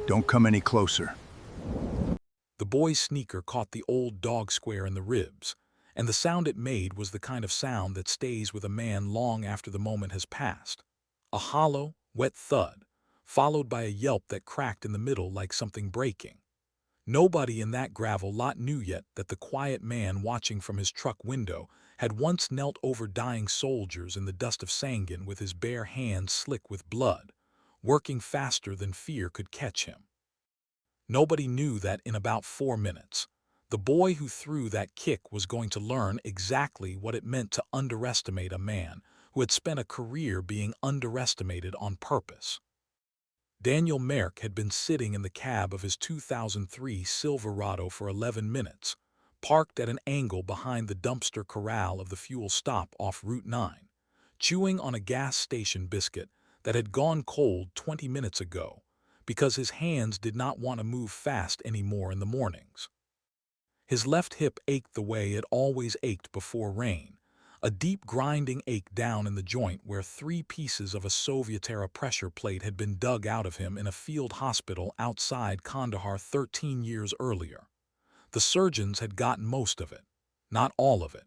Don't come any closer. The boy's sneaker caught the old dog square in the ribs, and the sound it made was the kind of sound that stays with a man long after the moment has passed. A hollow, wet thud, followed by a yelp that cracked in the middle like something breaking. Nobody in that gravel lot knew yet that the quiet man watching from his truck window had once knelt over dying soldiers in the dust of Sangin with his bare hands slick with blood, working faster than fear could catch him. Nobody knew that in about 4 minutes, the boy who threw that kick was going to learn exactly what it meant to underestimate a man who had spent a career being underestimated on purpose. Daniel Merck had been sitting in the cab of his 2003 Silverado for 11 minutes, parked at an angle behind the dumpster corral of the fuel stop off Route 9, chewing on a gas station biscuit that had gone cold 20 minutes ago because his hands did not want to move fast anymore in the mornings. His left hip ached the way it always ached before rain, a deep grinding ache down in the joint where 3 pieces of a Soviet-era pressure plate had been dug out of him in a field hospital outside Kandahar 13 years earlier. The surgeons had gotten most of it, not all of it.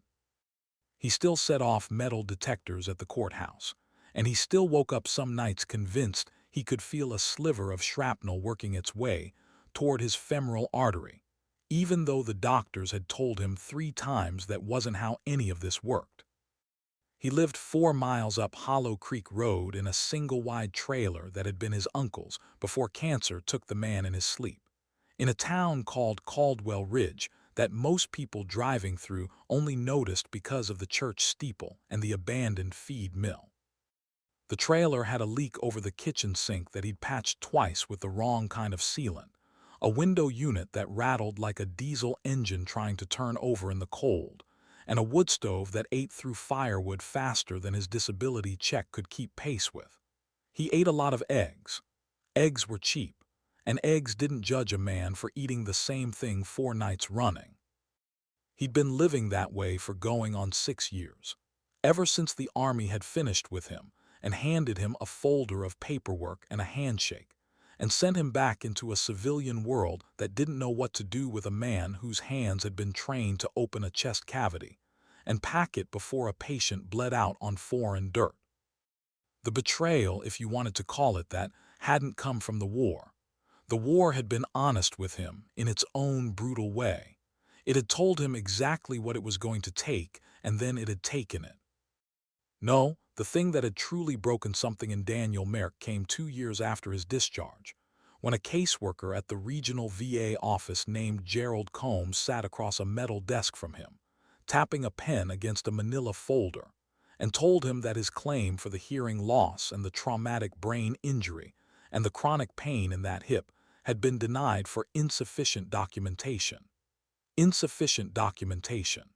He still set off metal detectors at the courthouse, and he still woke up some nights convinced he could feel a sliver of shrapnel working its way toward his femoral artery, even though the doctors had told him 3 times that wasn't how any of this worked. He lived 4 miles up Hollow Creek Road in a single-wide trailer that had been his uncle's before cancer took the man in his sleep, in a town called Caldwell Ridge that most people driving through only noticed because of the church steeple and the abandoned feed mill. The trailer had a leak over the kitchen sink that he'd patched twice with the wrong kind of sealant, a window unit that rattled like a diesel engine trying to turn over in the cold, and a wood stove that ate through firewood faster than his disability check could keep pace with. He ate a lot of eggs. Eggs were cheap, and eggs didn't judge a man for eating the same thing 4 nights running. He'd been living that way for going on 6 years, ever since the army had finished with him and handed him a folder of paperwork and a handshake, and sent him back into a civilian world that didn't know what to do with a man whose hands had been trained to open a chest cavity and pack it before a patient bled out on foreign dirt. The betrayal, if you wanted to call it that, hadn't come from the war. The war had been honest with him in its own brutal way. It had told him exactly what it was going to take, and then it had taken it. No, the thing that had truly broken something in Daniel Merck came 2 years after his discharge, when a caseworker at the regional VA office named Gerald Combs sat across a metal desk from him, tapping a pen against a manila folder, and told him that his claim for the hearing loss and the traumatic brain injury and the chronic pain in that hip had been denied for insufficient documentation. Insufficient documentation.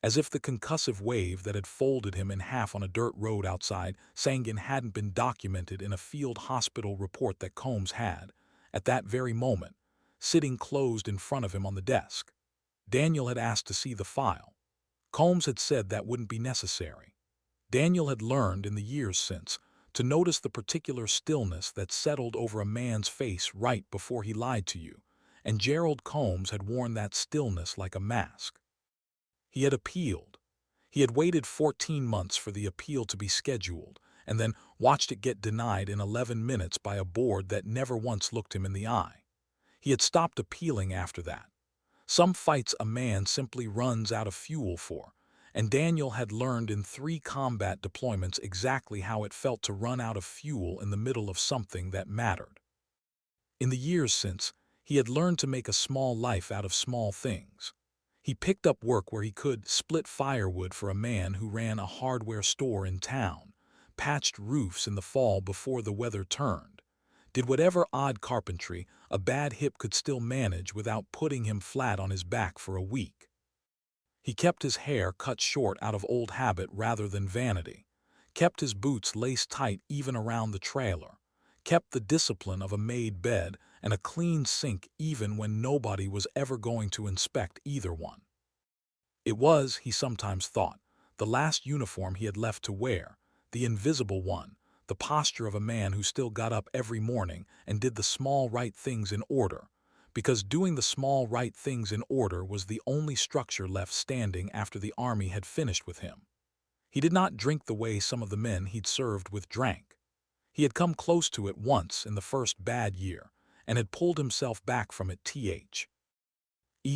As if the concussive wave that had folded him in half on a dirt road outside Sangin hadn't been documented in a field hospital report that Combs had, at that very moment, sitting closed in front of him on the desk. Daniel had asked to see the file. Combs had said that wouldn't be necessary. Daniel had learned in the years since to notice the particular stillness that settled over a man's face right before he lied to you, and Gerald Combs had worn that stillness like a mask. He had appealed. He had waited 14 months for the appeal to be scheduled, and then watched it get denied in 11 minutes by a board that never once looked him in the eye. He had stopped appealing after that. Some fights a man simply runs out of fuel for, and Daniel had learned in 3 combat deployments exactly how it felt to run out of fuel in the middle of something that mattered. In the years since, he had learned to make a small life out of small things. He picked up work where he could split firewood for a man who ran a hardware store in town, patched roofs in the fall before the weather turned, did whatever odd carpentry a bad hip could still manage without putting him flat on his back for a week. He kept his hair cut short out of old habit rather than vanity, kept his boots laced tight even around the trailer, kept the discipline of a made bed and a clean sink even when nobody was ever going to inspect either one. It was, he sometimes thought, the last uniform he had left to wear, the invisible one, the posture of a man who still got up every morning and did the small right things in order, because doing the small right things in order was the only structure left standing after the army had finished with him. He did not drink the way some of the men he'd served with drank. He had come close to it once in the first bad year, and had pulled himself back from it.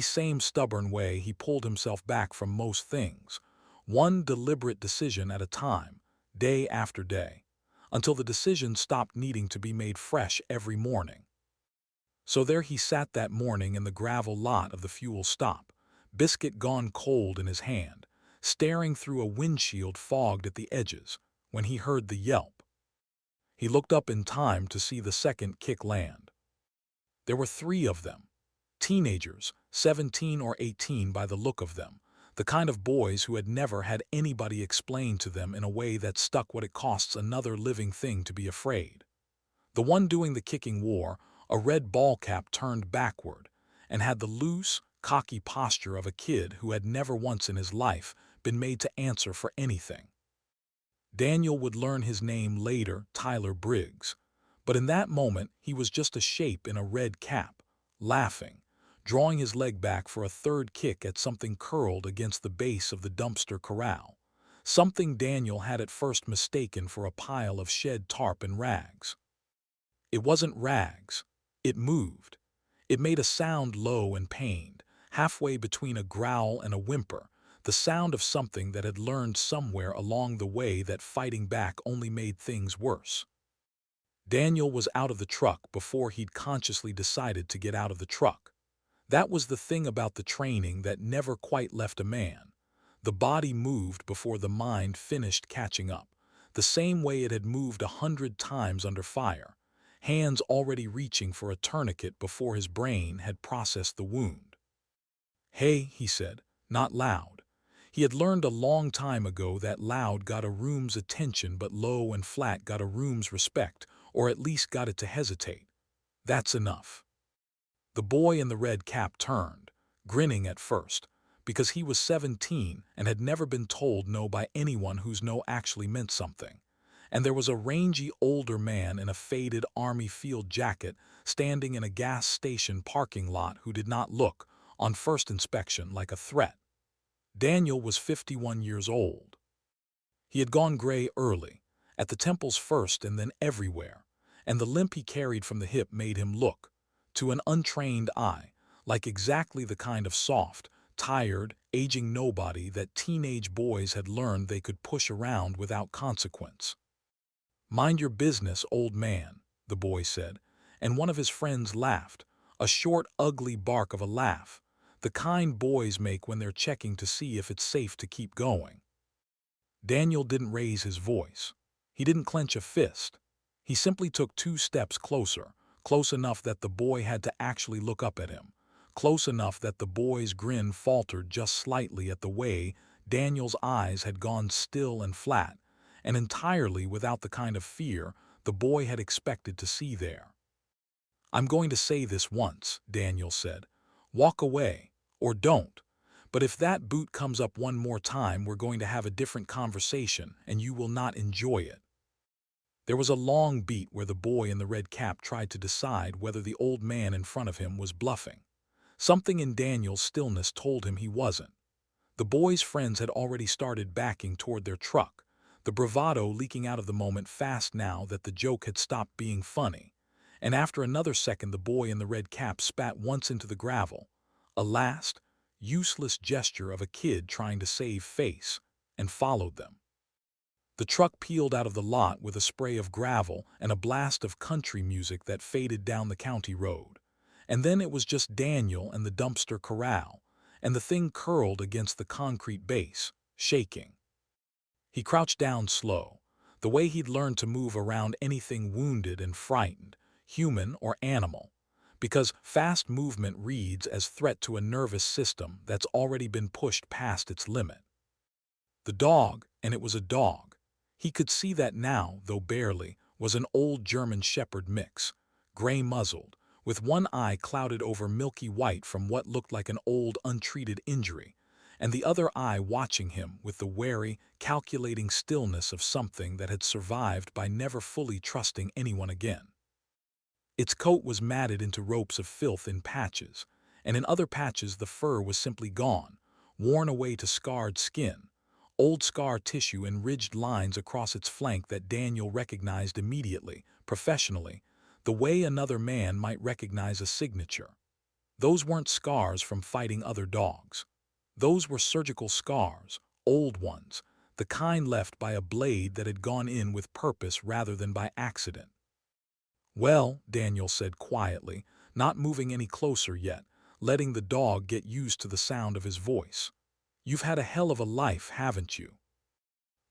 Same stubborn way he pulled himself back from most things, one deliberate decision at a time, day after day, until the decision stopped needing to be made fresh every morning. So there he sat that morning in the gravel lot of the fuel stop, biscuit gone cold in his hand, staring through a windshield fogged at the edges, when he heard the yelp. He looked up in time to see the second kick land. There were 3 of them. Teenagers, 17 or 18 by the look of them, the kind of boys who had never had anybody explain to them in a way that stuck what it costs another living thing to be afraid. The one doing the kicking wore a red ball cap turned backward and had the loose, cocky posture of a kid who had never once in his life been made to answer for anything. Daniel would learn his name later, Tyler Briggs, but in that moment he was just a shape in a red cap, laughing, drawing his leg back for a third kick at something curled against the base of the dumpster corral, something Daniel had at first mistaken for a pile of shed tarp and rags. It wasn't rags. It moved. It made a sound low and pained, halfway between a growl and a whimper, the sound of something that had learned somewhere along the way that fighting back only made things worse. Daniel was out of the truck before he'd consciously decided to get out of the truck. That was the thing about the training that never quite left a man. The body moved before the mind finished catching up, the same way it had moved 100 times under fire, hands already reaching for a tourniquet before his brain had processed the wound. "Hey," he said, not loud. He had learned a long time ago that loud got a room's attention but low and flat got a room's respect, or at least got it to hesitate. "That's enough." The boy in the red cap turned, grinning at first, because he was 17 and had never been told no by anyone whose no actually meant something. And there was a rangy older man in a faded army field jacket standing in a gas station parking lot who did not look, on first inspection, like a threat. Daniel was 51 years old. He had gone gray early, at the temples first and then everywhere, and the limp he carried from the hip made him look, to an untrained eye, like exactly the kind of soft, tired, aging nobody that teenage boys had learned they could push around without consequence. "Mind your business, old man," the boy said, and one of his friends laughed, a short, ugly bark of a laugh, the kind boys make when they're checking to see if it's safe to keep going. Daniel didn't raise his voice. He didn't clench a fist. He simply took 2 steps closer, close enough that the boy had to actually look up at him, close enough that the boy's grin faltered just slightly at the way Daniel's eyes had gone still and flat, and entirely without the kind of fear the boy had expected to see there. "I'm going to say this once," Daniel said. "Walk away, or don't. But if that boot comes up one more time, we're going to have a different conversation, and you will not enjoy it." There was a long beat where the boy in the red cap tried to decide whether the old man in front of him was bluffing. Something in Daniel's stillness told him he wasn't. The boy's friends had already started backing toward their truck, the bravado leaking out of the moment fast now that the joke had stopped being funny. And after another second the boy in the red cap spat once into the gravel, a last, useless gesture of a kid trying to save face, and followed them. The truck peeled out of the lot with a spray of gravel and a blast of country music that faded down the county road. And then it was just Daniel and the dumpster corral, and the thing curled against the concrete base, shaking. He crouched down slow, the way he'd learned to move around anything wounded and frightened, human or animal, because fast movement reads as threat to a nervous system that's already been pushed past its limit. The dog, and it was a dog, he could see that now, though barely, was an old German shepherd mix, gray-muzzled, with one eye clouded over milky white from what looked like an old untreated injury, and the other eye watching him with the wary, calculating stillness of something that had survived by never fully trusting anyone again. Its coat was matted into ropes of filth in patches, and in other patches the fur was simply gone, worn away to scarred skin, old scar tissue and ridged lines across its flank that Daniel recognized immediately, professionally, the way another man might recognize a signature. Those weren't scars from fighting other dogs. Those were surgical scars, old ones, the kind left by a blade that had gone in with purpose rather than by accident. "Well," Daniel said quietly, not moving any closer yet, letting the dog get used to the sound of his voice. "You've had a hell of a life, haven't you?"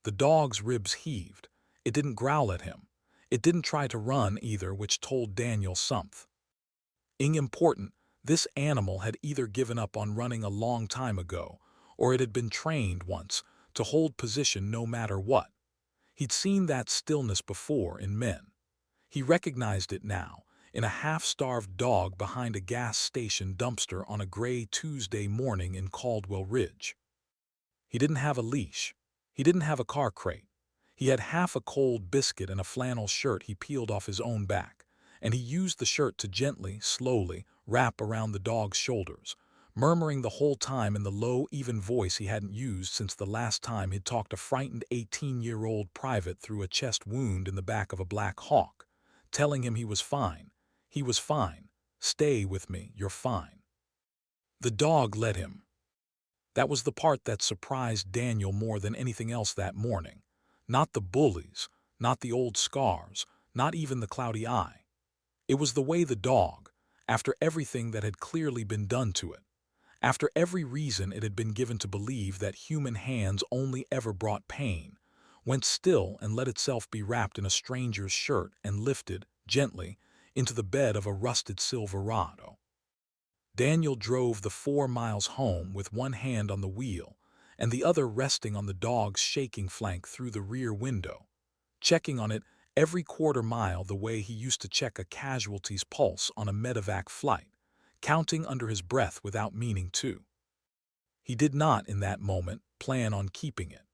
The dog's ribs heaved. It didn't growl at him. It didn't try to run either, which told Daniel something. Important, this animal had either given up on running a long time ago, or it had been trained once to hold position no matter what. He'd seen that stillness before in men. He recognized it now, in a half-starved dog behind a gas station dumpster on a gray Tuesday morning in Caldwell Ridge. He didn't have a leash. He didn't have a car crate. He had half a cold biscuit and a flannel shirt he peeled off his own back, and he used the shirt to gently, slowly, wrap around the dog's shoulders, murmuring the whole time in the low, even voice he hadn't used since the last time he'd talked a frightened 18-year-old private through a chest wound in the back of a Black Hawk, telling him he was fine. He was fine. "Stay with me, you're fine." The dog let him. That was the part that surprised Daniel more than anything else that morning. Not the bullies, not the old scars, not even the cloudy eye. It was the way the dog, after everything that had clearly been done to it, after every reason it had been given to believe that human hands only ever brought pain, went still and let itself be wrapped in a stranger's shirt and lifted, gently, into the bed of a rusted Silverado. Daniel drove the 4 miles home with one hand on the wheel and the other resting on the dog's shaking flank through the rear window, checking on it every quarter mile the way he used to check a casualty's pulse on a medevac flight, counting under his breath without meaning to. He did not, in that moment, plan on keeping it.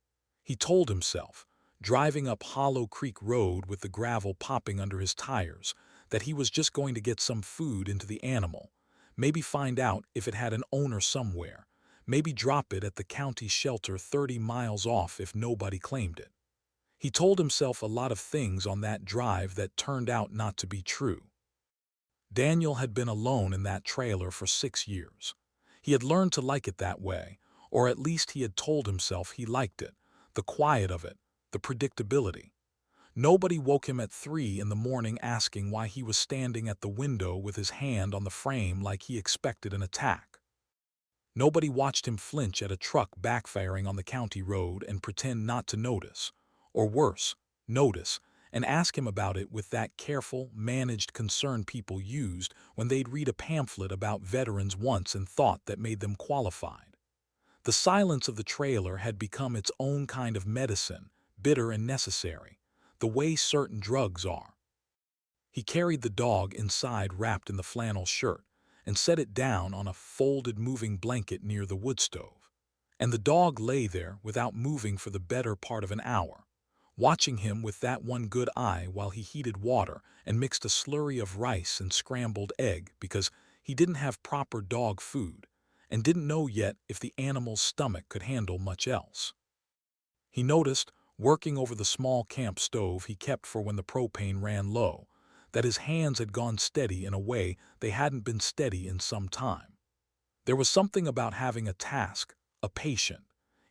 He told himself, driving up Hollow Creek Road with the gravel popping under his tires, that he was just going to get some food into the animal, maybe find out if it had an owner somewhere, maybe drop it at the county shelter 30 miles off if nobody claimed it. He told himself a lot of things on that drive that turned out not to be true. Daniel had been alone in that trailer for 6 years. He had learned to like it that way, or at least he had told himself he liked it, the quiet of it, the predictability. Nobody woke him at 3 in the morning asking why he was standing at the window with his hand on the frame like he expected an attack. Nobody watched him flinch at a truck backfiring on the county road and pretend not to notice, or worse, notice, and ask him about it with that careful, managed concern people used when they'd read a pamphlet about veterans once and thought that made them qualified. The silence of the trailer had become its own kind of medicine, bitter and necessary, the way certain drugs are. He carried the dog inside wrapped in the flannel shirt and set it down on a folded moving blanket near the wood stove. And the dog lay there without moving for the better part of an hour, watching him with that one good eye while he heated water and mixed a slurry of rice and scrambled egg because he didn't have proper dog food and didn't know yet if the animal's stomach could handle much else. He noticed, working over the small camp stove he kept for when the propane ran low, that his hands had gone steady in a way they hadn't been steady in some time. There was something about having a task, a patient,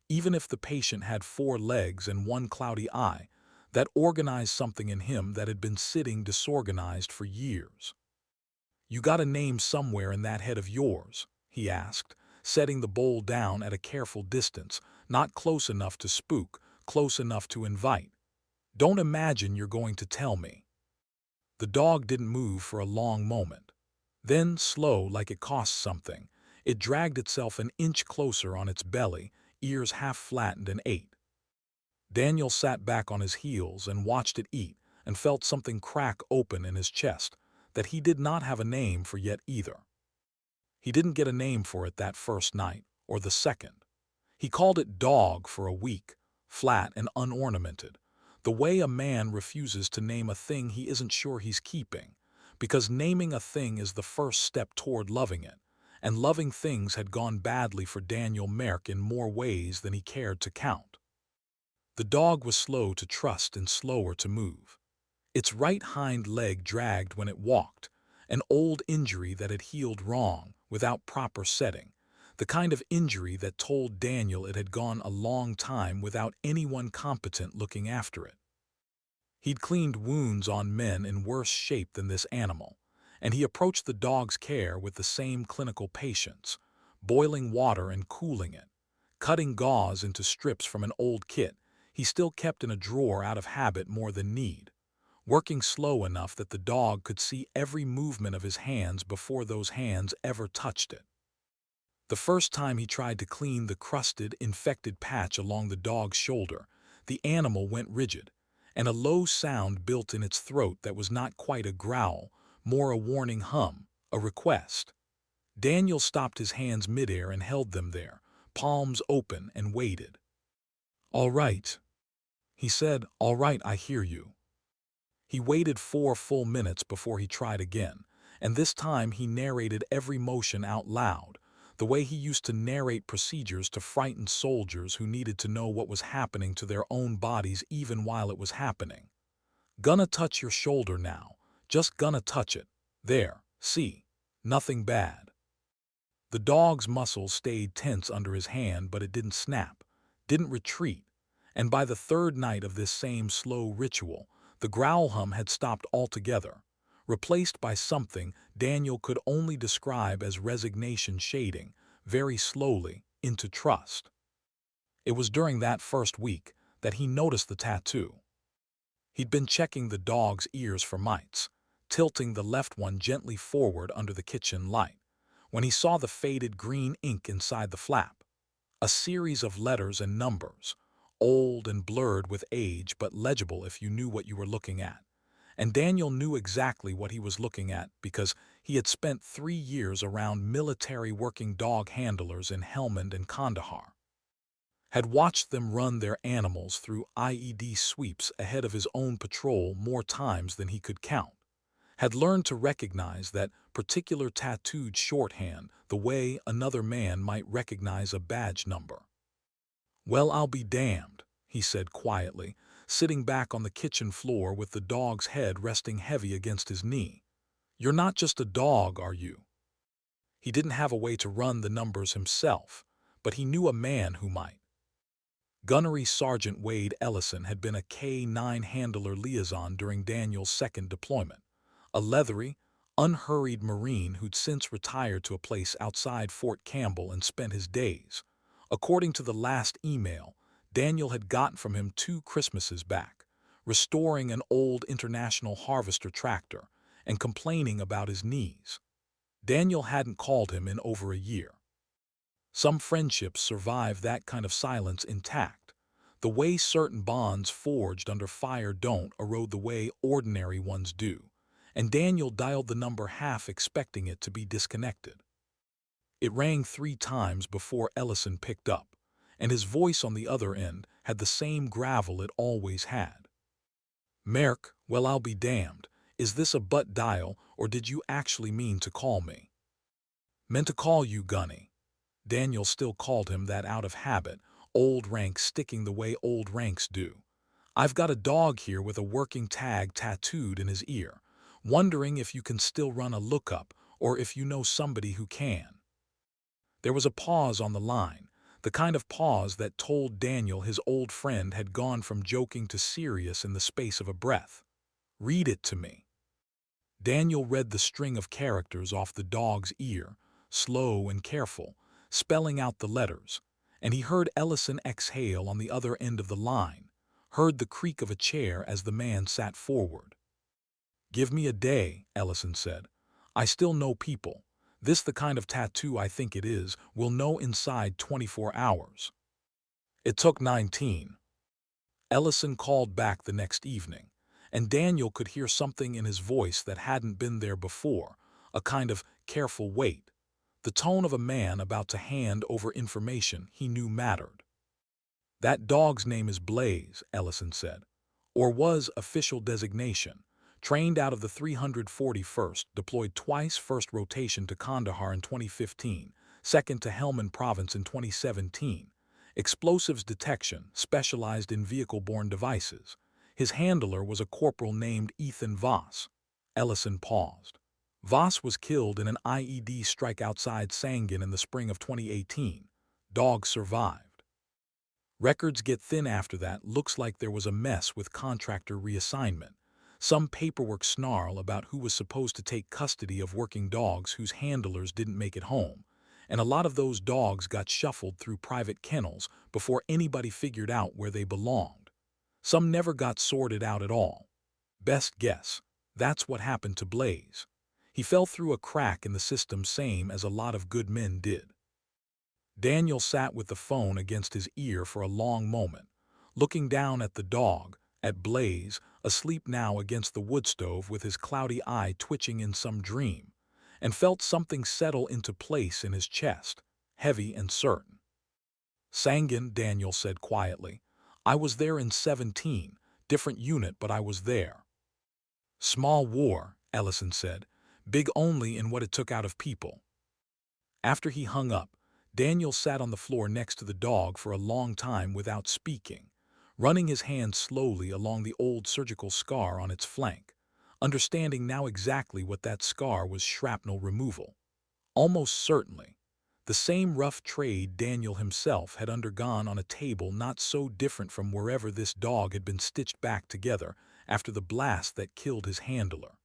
even if the patient had 4 legs and 1 cloudy eye, that organized something in him that had been sitting disorganized for years. "You got a name somewhere in that head of yours?" he asked, setting the bowl down at a careful distance, not close enough to spook, close enough to invite. "Don't imagine you're going to tell me." The dog didn't move for a long moment. Then, slow like it cost something, it dragged itself an inch closer on its belly, ears half flattened, and ate. Daniel sat back on his heels and watched it eat and felt something crack open in his chest that he did not have a name for yet either. He didn't get a name for it that first night, or the second. He called it dog for a week, flat and unornamented, the way a man refuses to name a thing he isn't sure he's keeping, because naming a thing is the first step toward loving it, and loving things had gone badly for Daniel Merck in more ways than he cared to count. The dog was slow to trust and slower to move. Its right hind leg dragged when it walked, an old injury that had healed wrong, without proper setting, the kind of injury that told Daniel it had gone a long time without anyone competent looking after it. He'd cleaned wounds on men in worse shape than this animal, and he approached the dog's care with the same clinical patience, boiling water and cooling it, cutting gauze into strips from an old kit he still kept in a drawer out of habit more than need, working slow enough that the dog could see every movement of his hands before those hands ever touched it. The first time he tried to clean the crusted, infected patch along the dog's shoulder, the animal went rigid, and a low sound built in its throat that was not quite a growl, more a warning hum, a request. Daniel stopped his hands midair and held them there, palms open, and waited. "All right," he said, "all right, I hear you." He waited 4 full minutes before he tried again, and this time he narrated every motion out loud, the way he used to narrate procedures to frightened soldiers who needed to know what was happening to their own bodies even while it was happening. "Gonna touch your shoulder now, just gonna touch it. There, see, nothing bad." The dog's muscles stayed tense under his hand, but it didn't snap, didn't retreat, and by the third night of this same slow ritual, the growl hum had stopped altogether, replaced by something Daniel could only describe as resignation shading, very slowly, into trust. It was during that first week that he noticed the tattoo. He'd been checking the dog's ears for mites, tilting the left one gently forward under the kitchen light, when he saw the faded green ink inside the flap, a series of letters and numbers, old and blurred with age but legible if you knew what you were looking at. And Daniel knew exactly what he was looking at because he had spent 3 years around military working dog handlers in Helmand and Kandahar, had watched them run their animals through IED sweeps ahead of his own patrol more times than he could count, had learned to recognize that particular tattooed shorthand the way another man might recognize a badge number. "Well, I'll be damned," he said quietly, sitting back on the kitchen floor with the dog's head resting heavy against his knee. "You're not just a dog, are you?" He didn't have a way to run the numbers himself, but he knew a man who might. Gunnery Sergeant Wade Ellison had been a K-9 handler liaison during Daniel's second deployment, a leathery, unhurried Marine who'd since retired to a place outside Fort Campbell and spent his days, according to the last email Daniel had gotten from him 2 Christmases back, restoring an old International Harvester tractor and complaining about his knees. Daniel hadn't called him in over a year. Some friendships survive that kind of silence intact. The way certain bonds forged under fire don't erode the way ordinary ones do, and Daniel dialed the number half expecting it to be disconnected. It rang 3 times before Ellison picked up, and his voice on the other end had the same gravel it always had. "Merck, well, I'll be damned. Is this a butt dial, or did you actually mean to call me?" "Meant to call you, Gunny." Daniel still called him that out of habit, old ranks sticking the way old ranks do. "I've got a dog here with a working tag tattooed in his ear, wondering if you can still run a lookup or if you know somebody who can." There was a pause on the line, the kind of pause that told Daniel his old friend had gone from joking to serious in the space of a breath. "Read it to me." Daniel read the string of characters off the dog's ear, slow and careful, spelling out the letters, and he heard Ellison exhale on the other end of the line, heard the creak of a chair as the man sat forward. "Give me a day," Ellison said. "I still know people. This the kind of tattoo I think it is, we'll know inside 24 hours. It took 19. Ellison called back the next evening, and Daniel could hear something in his voice that hadn't been there before, a kind of careful wait, the tone of a man about to hand over information he knew mattered. That dog's name is Blaze, Ellison said, or was official designation. Trained out of the 341st, deployed twice, first rotation to Kandahar in 2015, second to Helmand Province in 2017. Explosives detection, specialized in vehicle-borne devices. His handler was a corporal named Ethan Voss. Ellison paused. Voss was killed in an IED strike outside Sangin in the spring of 2018. Dog survived. Records get thin after that. Looks like there was a mess with contractor reassignment. Some paperwork snarl about who was supposed to take custody of working dogs whose handlers didn't make it home. And a lot of those dogs got shuffled through private kennels before anybody figured out where they belonged. Some never got sorted out at all. Best guess, that's what happened to Blaze. He fell through a crack in the system, same as a lot of good men did. Daniel sat with the phone against his ear for a long moment, looking down at the dog, at Blaze, asleep now against the wood stove with his cloudy eye twitching in some dream, and felt something settle into place in his chest, heavy and certain. Sangin, Daniel said quietly. I was there in 17, different unit, but I was there. Small war, Ellison said, big only in what it took out of people. After he hung up, Daniel sat on the floor next to the dog for a long time without speaking, running his hand slowly along the old surgical scar on its flank, understanding now exactly what that scar was: shrapnel removal. Almost certainly. The same rough trade Daniel himself had undergone on a table not so different from wherever this dog had been stitched back together after the blast that killed his handler.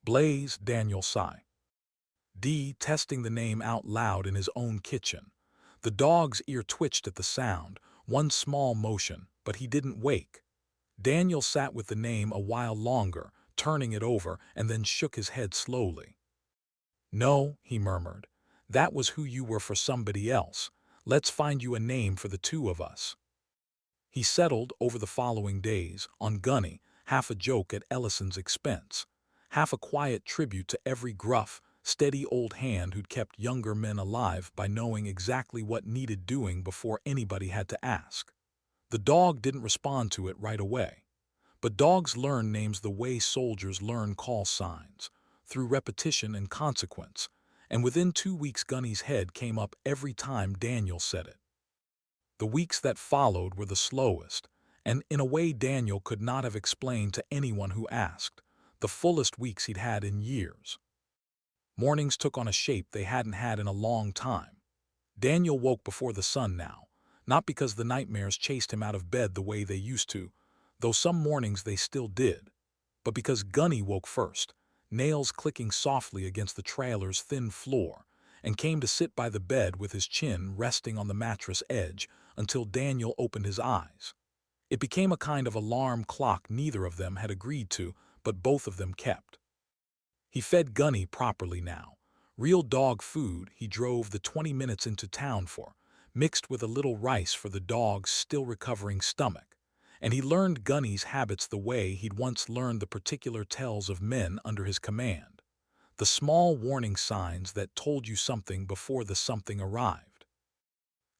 Blaze, Daniel sighed. Testing the name out loud in his own kitchen. The dog's ear twitched at the sound, one small motion, but he didn't wake. Daniel sat with the name a while longer, turning it over, and then shook his head slowly. No, he murmured. That was who you were for somebody else. Let's find you a name for the two of us. He settled, over the following days, on Gunny, half a joke at Ellison's expense, half a quiet tribute to every gruff, steady old hand who'd kept younger men alive by knowing exactly what needed doing before anybody had to ask. The dog didn't respond to it right away. But dogs learn names the way soldiers learn call signs, through repetition and consequence, and within 2 weeks Gunny's head came up every time Daniel said it. The weeks that followed were the slowest, and in a way Daniel could not have explained to anyone who asked, the fullest weeks he'd had in years. Mornings took on a shape they hadn't had in a long time. Daniel woke before the sun now, not because the nightmares chased him out of bed the way they used to, though some mornings they still did, but because Gunny woke first, nails clicking softly against the trailer's thin floor, and came to sit by the bed with his chin resting on the mattress edge until Daniel opened his eyes. It became a kind of alarm clock neither of them had agreed to, but both of them kept. He fed Gunny properly now. Real dog food he drove the 20 minutes into town for, mixed with a little rice for the dog's still recovering stomach. And he learned Gunny's habits the way he'd once learned the particular tells of men under his command. The small warning signs that told you something before the something arrived.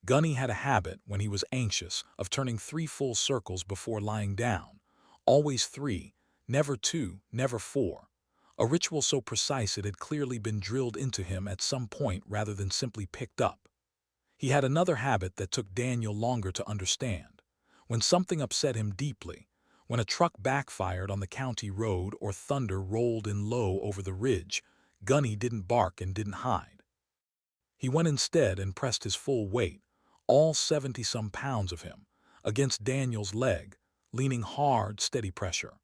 Gunny had a habit, when he was anxious, of turning 3 full circles before lying down. Always 3, never 2, never 4. A ritual so precise it had clearly been drilled into him at some point rather than simply picked up. He had another habit that took Daniel longer to understand. When something upset him deeply, when a truck backfired on the county road or thunder rolled in low over the ridge, Gunny didn't bark and didn't hide. He went instead and pressed his full weight, all 70-some pounds of him, against Daniel's leg, leaning hard, steady pressure.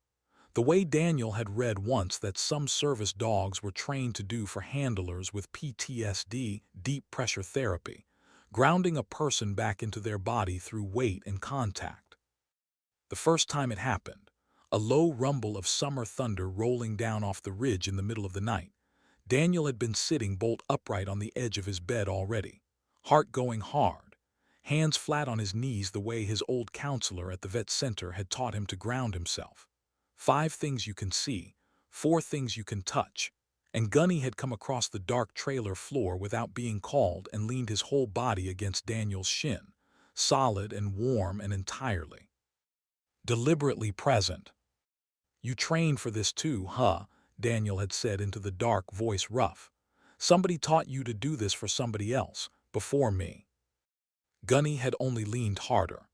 The way Daniel had read once that some service dogs were trained to do for handlers with PTSD, deep pressure therapy, grounding a person back into their body through weight and contact. The first time it happened, a low rumble of summer thunder rolling down off the ridge in the middle of the night, Daniel had been sitting bolt upright on the edge of his bed already, heart going hard, hands flat on his knees the way his old counselor at the vet center had taught him to ground himself. 5 things you can see, 4 things you can touch, and Gunny had come across the dark trailer floor without being called and leaned his whole body against Daniel's shin, solid and warm and entirely, deliberately present. "You trained for this too, huh?" Daniel had said into the dark, voice rough. "Somebody taught you to do this for somebody else, before me." Gunny had only leaned harder.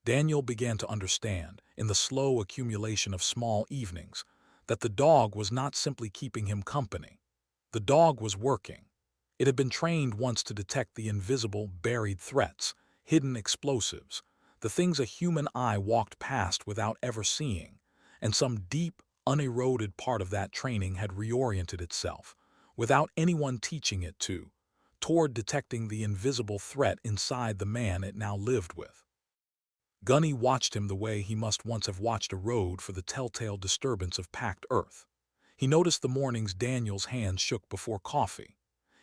Daniel began to understand, in the slow accumulation of small evenings, that the dog was not simply keeping him company. The dog was working. It had been trained once to detect the invisible, buried threats, hidden explosives, the things a human eye walked past without ever seeing, and some deep, uneroded part of that training had reoriented itself, without anyone teaching it to, toward detecting the invisible threat inside the man it now lived with. Gunny watched him the way he must once have watched a road for the telltale disturbance of packed earth. He noticed the mornings Daniel's hands shook before coffee.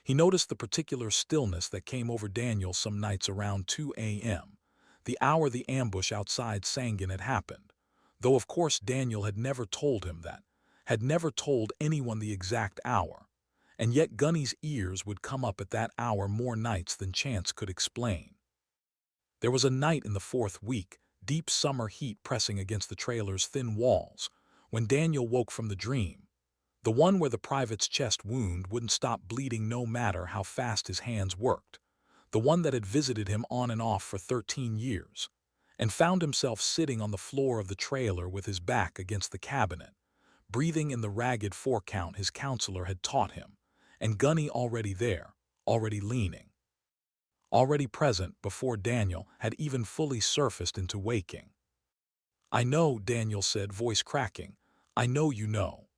He noticed the particular stillness that came over Daniel some nights around 2 a.m., the hour the ambush outside Sangin had happened, though of course Daniel had never told him that, had never told anyone the exact hour, and yet Gunny's ears would come up at that hour more nights than chance could explain. There was a night in the fourth week, deep summer heat pressing against the trailer's thin walls, when Daniel woke from the dream, the one where the private's chest wound wouldn't stop bleeding no matter how fast his hands worked, the one that had visited him on and off for 13 years, and found himself sitting on the floor of the trailer with his back against the cabinet, breathing in the ragged 4 count his counselor had taught him, and Gunny already there, already leaning, already present before Daniel had even fully surfaced into waking. "I know," Daniel said, voice cracking. "I know you know."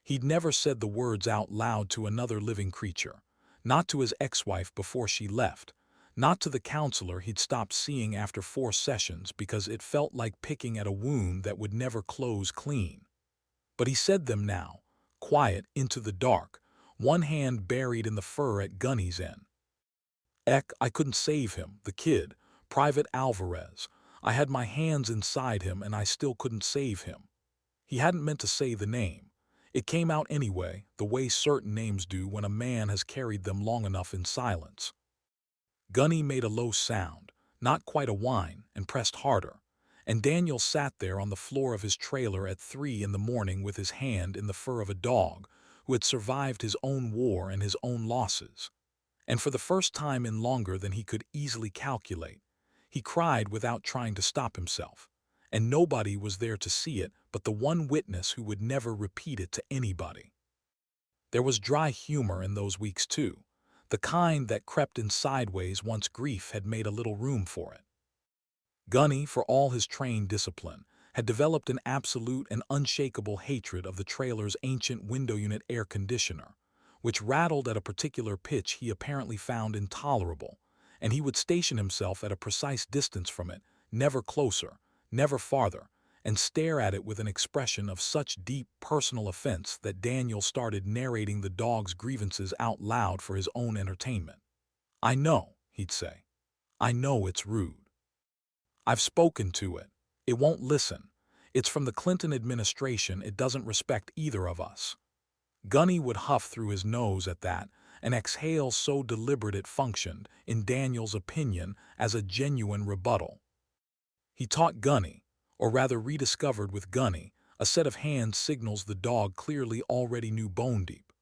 He'd never said the words out loud to another living creature, not to his ex-wife before she left, not to the counselor he'd stopped seeing after 4 sessions because it felt like picking at a wound that would never close clean. But he said them now, quiet, into the dark, one hand buried in the fur at Gunny's end. I couldn't save him, the kid, Private Alvarez. I had my hands inside him and I still couldn't save him. He hadn't meant to say the name. It came out anyway, the way certain names do when a man has carried them long enough in silence. Gunny made a low sound, not quite a whine, and pressed harder, and Daniel sat there on the floor of his trailer at 3 in the morning with his hand in the fur of a dog who had survived his own war and his own losses. And for the first time in longer than he could easily calculate, he cried without trying to stop himself, and nobody was there to see it but the one witness who would never repeat it to anybody. There was dry humor in those weeks too, the kind that crept in sideways once grief had made a little room for it. Gunny, for all his trained discipline, had developed an absolute and unshakable hatred of the trailer's ancient window unit air conditioner, which rattled at a particular pitch he apparently found intolerable, and he would station himself at a precise distance from it, never closer, never farther, and stare at it with an expression of such deep personal offense that Daniel started narrating the dog's grievances out loud for his own entertainment. "I know," he'd say. "I know it's rude. I've spoken to it. It won't listen. It's from the Clinton administration. It doesn't respect either of us." Gunny would huff through his nose at that, an exhale so deliberate it functioned, in Daniel's opinion, as a genuine rebuttal. He taught Gunny, or rather rediscovered with Gunny, a set of hand signals the dog clearly already knew bone deep.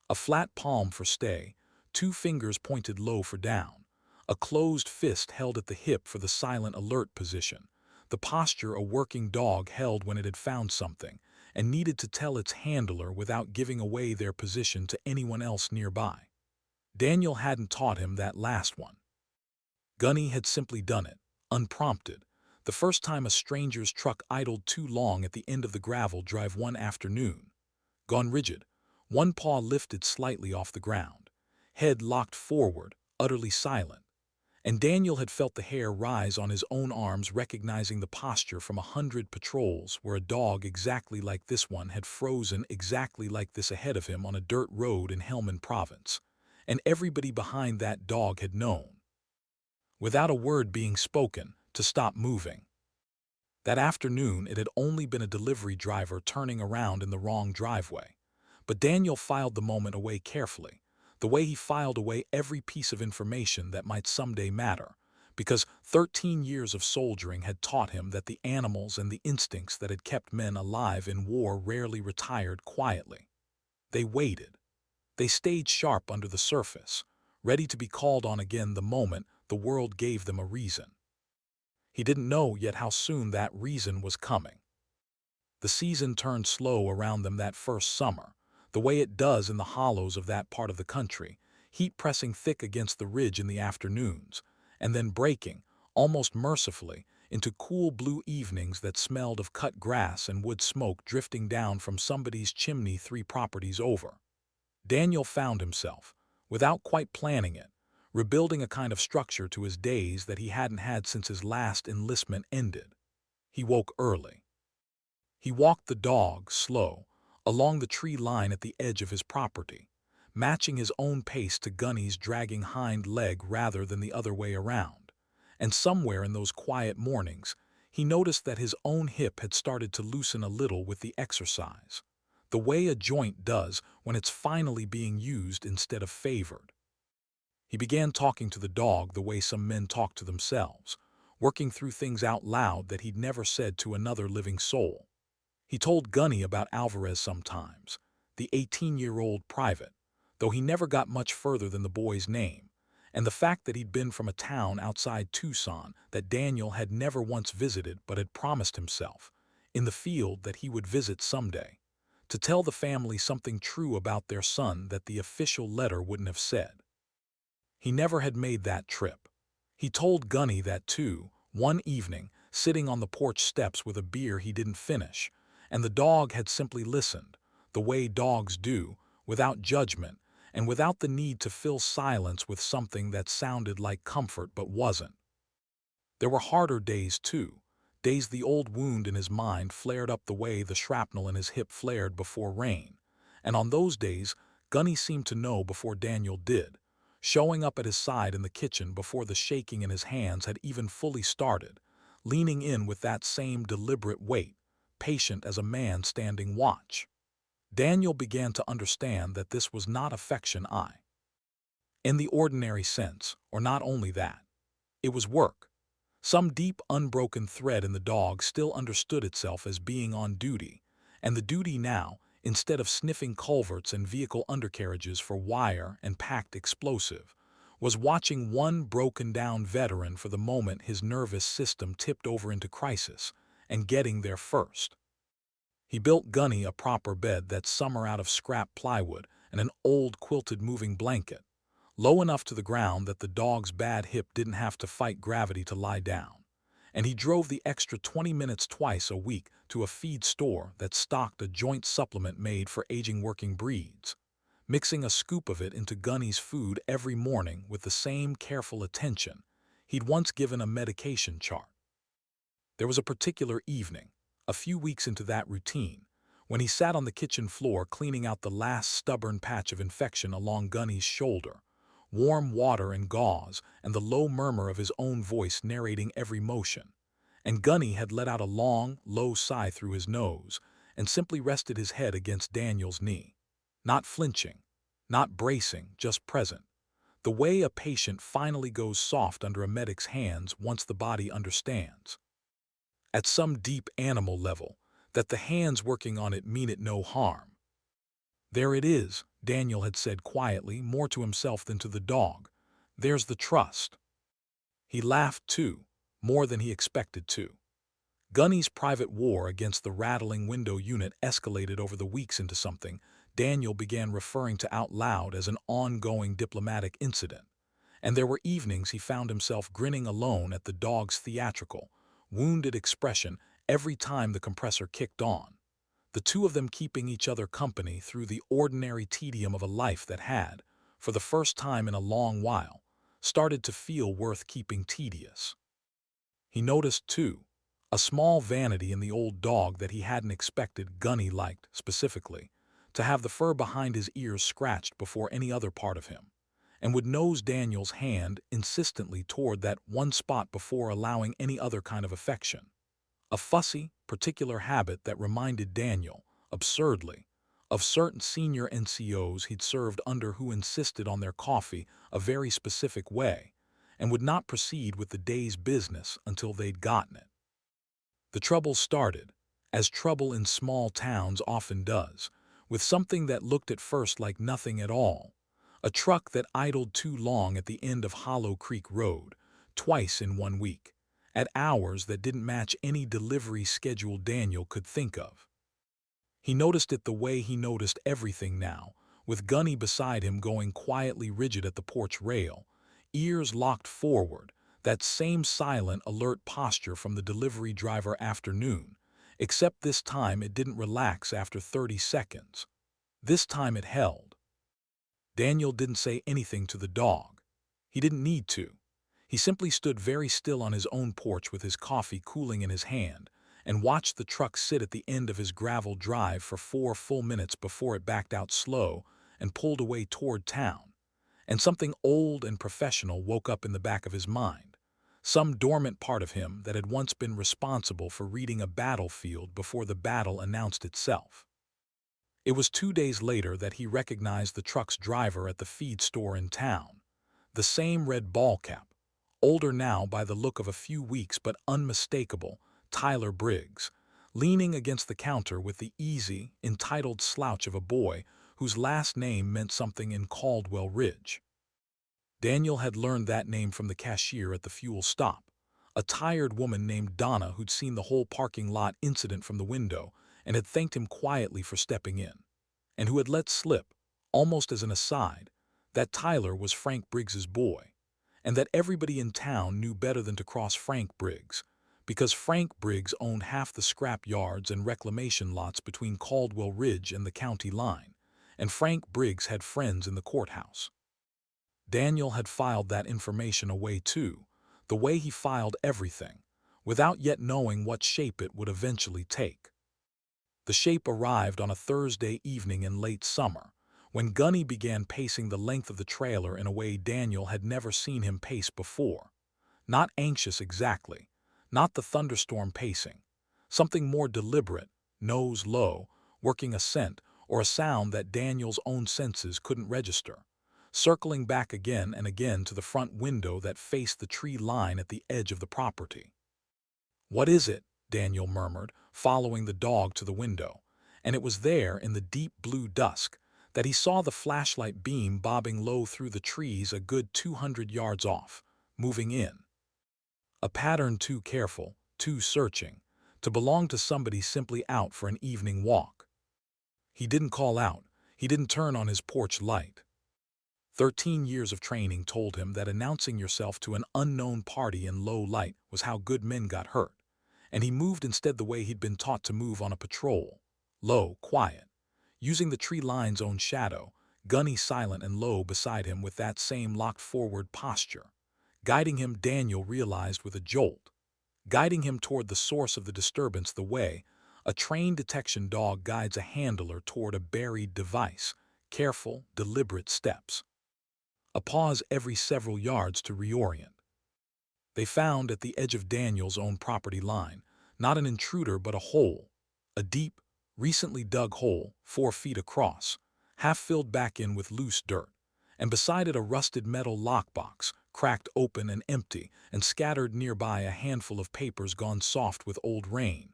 A flat palm for stay, 2 fingers pointed low for down, a closed fist held at the hip for the silent alert position, the posture a working dog held when it had found something and needed to tell its handler without giving away their position to anyone else nearby. Daniel hadn't taught him that last one. Gunny had simply done it, unprompted, the first time a stranger's truck idled too long at the end of the gravel drive one afternoon, gone rigid, one paw lifted slightly off the ground, head locked forward, utterly silent. And Daniel had felt the hair rise on his own arms, recognizing the posture from 100 patrols where a dog exactly like this one had frozen exactly like this ahead of him on a dirt road in Helmand Province, and everybody behind that dog had known, without a word being spoken, to stop moving. That afternoon it had only been a delivery driver turning around in the wrong driveway, but Daniel filed the moment away carefully, the way he filed away every piece of information that might someday matter, because 13 years of soldiering had taught him that the animals and the instincts that had kept men alive in war rarely retired quietly. They waited. They stayed sharp under the surface, ready to be called on again the moment the world gave them a reason. He didn't know yet how soon that reason was coming. The season turned slow around them that first summer, the way it does in the hollows of that part of the country, heat pressing thick against the ridge in the afternoons, and then breaking, almost mercifully, into cool blue evenings that smelled of cut grass and wood smoke drifting down from somebody's chimney 3 properties over. Daniel found himself, without quite planning it, rebuilding a kind of structure to his days that he hadn't had since his last enlistment ended. He woke early. He walked the dog, slow, along the tree line at the edge of his property, matching his own pace to Gunny's dragging hind leg rather than the other way around. And somewhere in those quiet mornings, he noticed that his own hip had started to loosen a little with the exercise, the way a joint does when it's finally being used instead of favored. He began talking to the dog the way some men talk to themselves, working through things out loud that he'd never said to another living soul. He told Gunny about Alvarez sometimes, the 18-year-old private, though he never got much further than the boy's name, and the fact that he'd been from a town outside Tucson that Daniel had never once visited but had promised himself, in the field that he would visit someday, to tell the family something true about their son that the official letter wouldn't have said. He never had made that trip. He told Gunny that too, one evening, sitting on the porch steps with a beer he didn't finish, and the dog had simply listened, the way dogs do, without judgment, and without the need to fill silence with something that sounded like comfort but wasn't. There were harder days too, days the old wound in his mind flared up the way the shrapnel in his hip flared before rain, and on those days Gunny seemed to know before Daniel did, showing up at his side in the kitchen before the shaking in his hands had even fully started, leaning in with that same deliberate weight, patient as a man standing watch. Daniel began to understand that this was not affection in the ordinary sense, or not only that. It was work. Some deep unbroken thread in the dog still understood itself as being on duty, and the duty now, instead of sniffing culverts and vehicle undercarriages for wire and packed explosive, was watching one broken-down veteran for the moment his nervous system tipped over into crisis, and getting there first. He built Gunny a proper bed that summer out of scrap plywood and an old quilted moving blanket, low enough to the ground that the dog's bad hip didn't have to fight gravity to lie down, and he drove the extra 20 minutes twice a week to a feed store that stocked a joint supplement made for aging working breeds, mixing a scoop of it into Gunny's food every morning with the same careful attention he'd once given a medication chart. There was a particular evening, a few weeks into that routine, when he sat on the kitchen floor cleaning out the last stubborn patch of infection along Gunny's shoulder, warm water and gauze and the low murmur of his own voice narrating every motion, and Gunny had let out a long, low sigh through his nose and simply rested his head against Daniel's knee, not flinching, not bracing, just present, the way a patient finally goes soft under a medic's hands once the body understands, at some deep animal level, that the hands working on it mean it no harm. "There it is," Daniel had said quietly, more to himself than to the dog. "There's the trust." He laughed too, more than he expected to. Gunny's private war against the rattling window unit escalated over the weeks into something Daniel began referring to out loud as an ongoing diplomatic incident, and there were evenings he found himself grinning alone at the dog's theatrical, wounded expression every time the compressor kicked on, the two of them keeping each other company through the ordinary tedium of a life that had, for the first time in a long while, started to feel worth keeping tedious. He noticed, too, a small vanity in the old dog that he hadn't expected. Gunny liked, specifically, to have the fur behind his ears scratched before any other part of him, and would nose Daniel's hand insistently toward that one spot before allowing any other kind of affection. A fussy, particular habit that reminded Daniel, absurdly, of certain senior NCOs he'd served under who insisted on their coffee a very specific way, and would not proceed with the day's business until they'd gotten it. The trouble started, as trouble in small towns often does, with something that looked at first like nothing at all. A truck that idled too long at the end of Hollow Creek Road, twice in 1 week, at hours that didn't match any delivery schedule Daniel could think of. He noticed it the way he noticed everything now, with Gunny beside him going quietly rigid at the porch rail, ears locked forward, that same silent, alert posture from the delivery driver afternoon, except this time it didn't relax after 30 seconds. This time it held. Daniel didn't say anything to the dog. He didn't need to. He simply stood very still on his own porch with his coffee cooling in his hand and watched the truck sit at the end of his gravel drive for 4 full minutes before it backed out slow and pulled away toward town. And something old and professional woke up in the back of his mind, some dormant part of him that had once been responsible for reading a battlefield before the battle announced itself. It was 2 days later that he recognized the truck's driver at the feed store in town. The same red ball cap, older now by the look of a few weeks but unmistakable, Tyler Briggs, leaning against the counter with the easy, entitled slouch of a boy whose last name meant something in Caldwell Ridge. Daniel had learned that name from the cashier at the fuel stop, a tired woman named Donna who'd seen the whole parking lot incident from the window and had thanked him quietly for stepping in, and who had let slip, almost as an aside, that Tyler was Frank Briggs's boy, and that everybody in town knew better than to cross Frank Briggs, because Frank Briggs owned half the scrap yards and reclamation lots between Caldwell Ridge and the county line, and Frank Briggs had friends in the courthouse. Daniel had filed that information away too, the way he filed everything, without yet knowing what shape it would eventually take. The shape arrived on a Thursday evening in late summer, when Gunny began pacing the length of the trailer in a way Daniel had never seen him pace before. Not anxious exactly, not the thunderstorm pacing, something more deliberate, nose low, working a scent or a sound that Daniel's own senses couldn't register, circling back again and again to the front window that faced the tree line at the edge of the property. "What is it?" Daniel murmured, following the dog to the window, and it was there in the deep blue dusk that he saw the flashlight beam bobbing low through the trees a good 200 yards off, moving in. A pattern too careful, too searching, to belong to somebody simply out for an evening walk. He didn't call out, he didn't turn on his porch light. 13 years of training told him that announcing yourself to an unknown party in low light was how good men got hurt, and he moved instead the way he'd been taught to move on a patrol, low, quiet, using the tree line's own shadow, Gunny silent and low beside him with that same locked-forward posture, guiding him, Daniel realized with a jolt, guiding him toward the source of the disturbance the way a trained detection dog guides a handler toward a buried device, careful, deliberate steps. A pause every several yards to reorient. They found at the edge of Daniel's own property line, not an intruder but a hole, a deep, recently dug hole, 4 feet across, half filled back in with loose dirt, and beside it a rusted metal lockbox, cracked open and empty, and scattered nearby a handful of papers gone soft with old rain,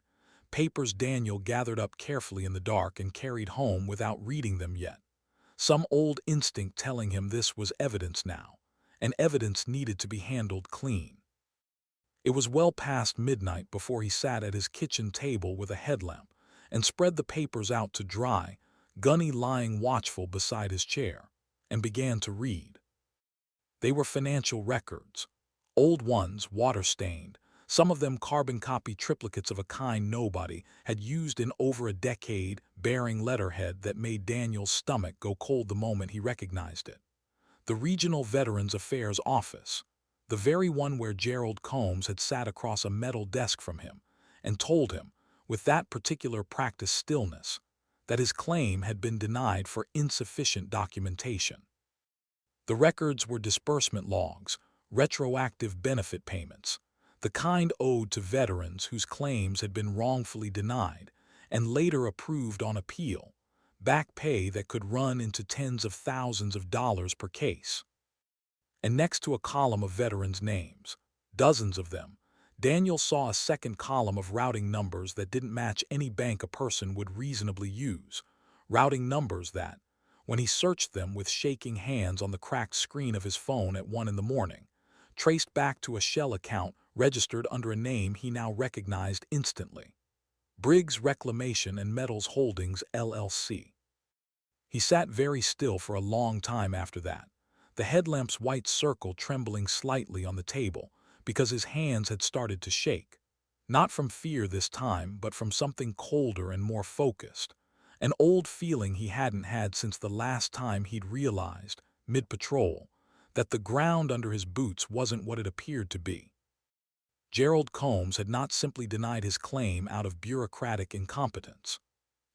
papers Daniel gathered up carefully in the dark and carried home without reading them yet. Some old instinct telling him this was evidence now, and evidence needed to be handled clean. It was well past midnight before he sat at his kitchen table with a headlamp and spread the papers out to dry, Gunny lying watchful beside his chair, and began to read. They were financial records, old ones, water-stained, some of them carbon copy triplicates of a kind nobody had used in over a decade, bearing letterhead that made Daniel's stomach go cold the moment he recognized it. The Regional Veterans Affairs Office, the very one where Gerald Combs had sat across a metal desk from him and told him, with that particular practiced stillness, that his claim had been denied for insufficient documentation. The records were disbursement logs, retroactive benefit payments, the kind owed to veterans whose claims had been wrongfully denied and later approved on appeal, back pay that could run into tens of thousands of dollars per case. and next to a column of veterans' names, dozens of them, Daniel saw a second column of routing numbers that didn't match any bank a person would reasonably use, routing numbers that, when he searched them with shaking hands on the cracked screen of his phone at 1 in the morning, traced back to a shell account registered under a name he now recognized instantly: Briggs Reclamation and Metals Holdings, LLC. He sat very still for a long time after that, the headlamp's white circle trembling slightly on the table because his hands had started to shake. Not from fear this time, but from something colder and more focused. An old feeling he hadn't had since the last time he'd realized, mid-patrol, that the ground under his boots wasn't what it appeared to be. Gerald Combs had not simply denied his claim out of bureaucratic incompetence.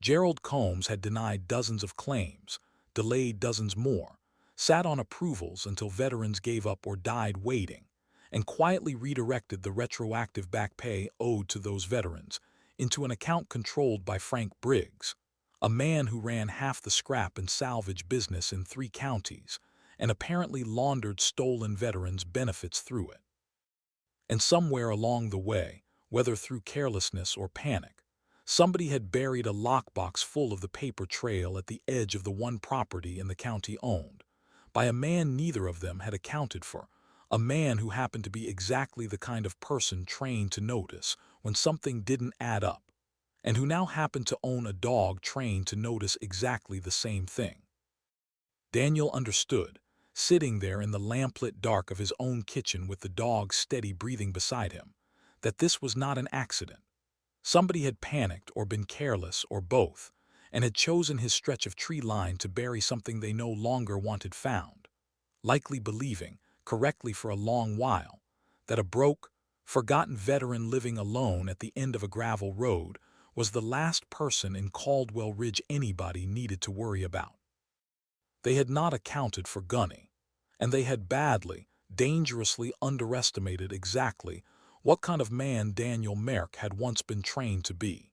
Gerald Combs had denied dozens of claims, delayed dozens more, sat on approvals until veterans gave up or died waiting, and quietly redirected the retroactive back pay owed to those veterans into an account controlled by Frank Briggs, a man who ran half the scrap and salvage business in 3 counties and apparently laundered stolen veterans' benefits through it. And somewhere along the way, whether through carelessness or panic, somebody had buried a lockbox full of the paper trail at the edge of the one property in the county owned by a man neither of them had accounted for, a man who happened to be exactly the kind of person trained to notice when something didn't add up, and who now happened to own a dog trained to notice exactly the same thing. Daniel understood, sitting there in the lamplit dark of his own kitchen with the dog steady breathing beside him, that this was not an accident. Somebody had panicked or been careless or both, and had chosen his stretch of tree line to bury something they no longer wanted found, likely believing, correctly for a long while, that a broke, forgotten veteran living alone at the end of a gravel road was the last person in Caldwell Ridge anybody needed to worry about. They had not accounted for Gunny, and they had badly, dangerously underestimated exactly what kind of man Daniel Merrick had once been trained to be.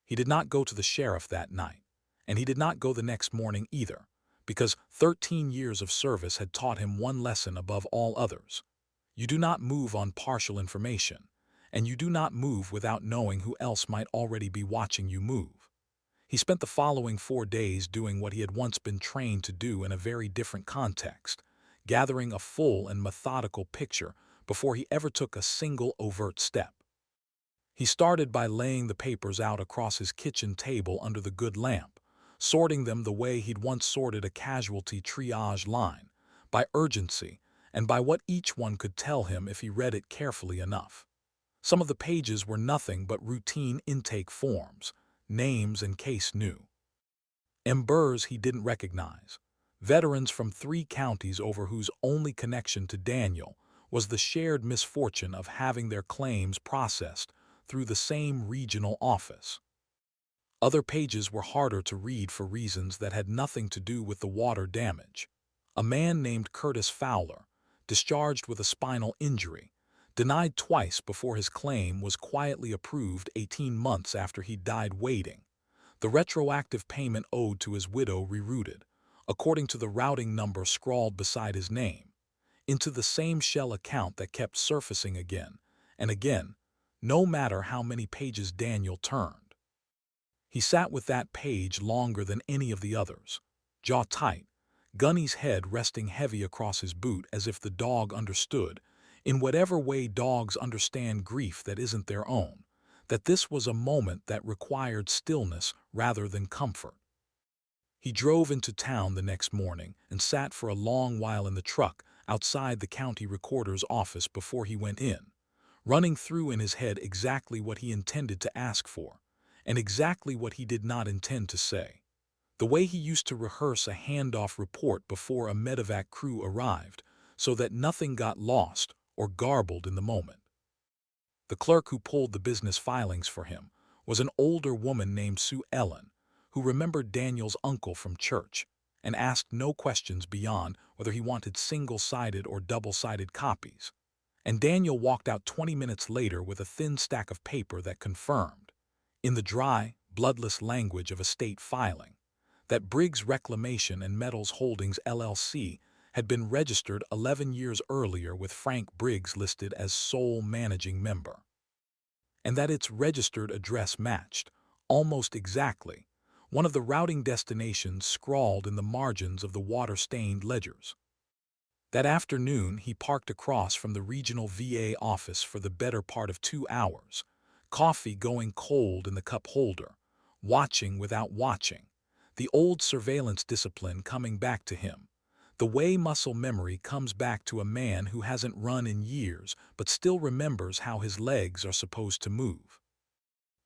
He did not go to the sheriff that night, and he did not go the next morning either, because 13 years of service had taught him one lesson above all others. You do not move on partial information, and you do not move without knowing who else might already be watching you move. He spent the following 4 days doing what he had once been trained to do in a very different context, gathering a full and methodical picture before he ever took a single overt step. He started by laying the papers out across his kitchen table under the good lamp, sorting them the way he'd once sorted a casualty triage line, by urgency and by what each one could tell him if he read it carefully enough. Some of the pages were nothing but routine intake forms, names and case new. Embers he didn't recognize, veterans from 3 counties over whose only connection to Daniel was the shared misfortune of having their claims processed through the same regional office. Other pages were harder to read for reasons that had nothing to do with the water damage. A man named Curtis Fowler, discharged with a spinal injury, denied twice before his claim was quietly approved 18 months after he died waiting. The retroactive payment owed to his widow rerouted, according to the routing number scrawled beside his name, into the same shell account that kept surfacing again and again, no matter how many pages Daniel turned. He sat with that page longer than any of the others, jaw tight, Gunny's head resting heavy across his boot as if the dog understood, in whatever way dogs understand grief that isn't their own, that this was a moment that required stillness rather than comfort. He drove into town the next morning and sat for a long while in the truck outside the county recorder's office before he went in, running through in his head exactly what he intended to ask for, and exactly what he did not intend to say. The way he used to rehearse a handoff report before a medevac crew arrived, so that nothing got lost or garbled in the moment. The clerk who pulled the business filings for him was an older woman named Sue Ellen, who remembered Daniel's uncle from church and asked no questions beyond whether he wanted single-sided or double-sided copies. And Daniel walked out 20 minutes later with a thin stack of paper that confirmed, in the dry, bloodless language of estate filing, that Briggs Reclamation and Metals Holdings, LLC had been registered 11 years earlier with Frank Briggs listed as sole managing member, and that its registered address matched, almost exactly, one of the routing destinations scrawled in the margins of the water-stained ledgers. That afternoon, he parked across from the regional VA office for the better part of 2 hours, coffee going cold in the cup holder, watching without watching, the old surveillance discipline coming back to him, the way muscle memory comes back to a man who hasn't run in years but still remembers how his legs are supposed to move.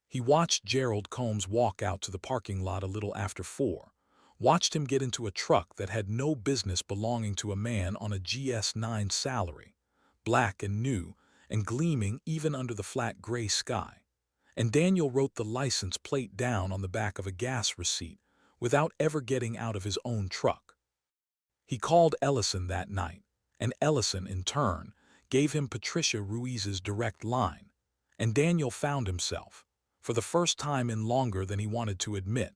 He watched Gerald Combs walk out to the parking lot a little after 4, watched him get into a truck that had no business belonging to a man on a GS-9 salary, black and new and gleaming even under the flat gray sky. And Daniel wrote the license plate down on the back of a gas receipt without ever getting out of his own truck. He called Ellison that night, and Ellison, in turn, gave him Patricia Ruiz's direct line, and Daniel found himself, for the first time in longer than he wanted to admit,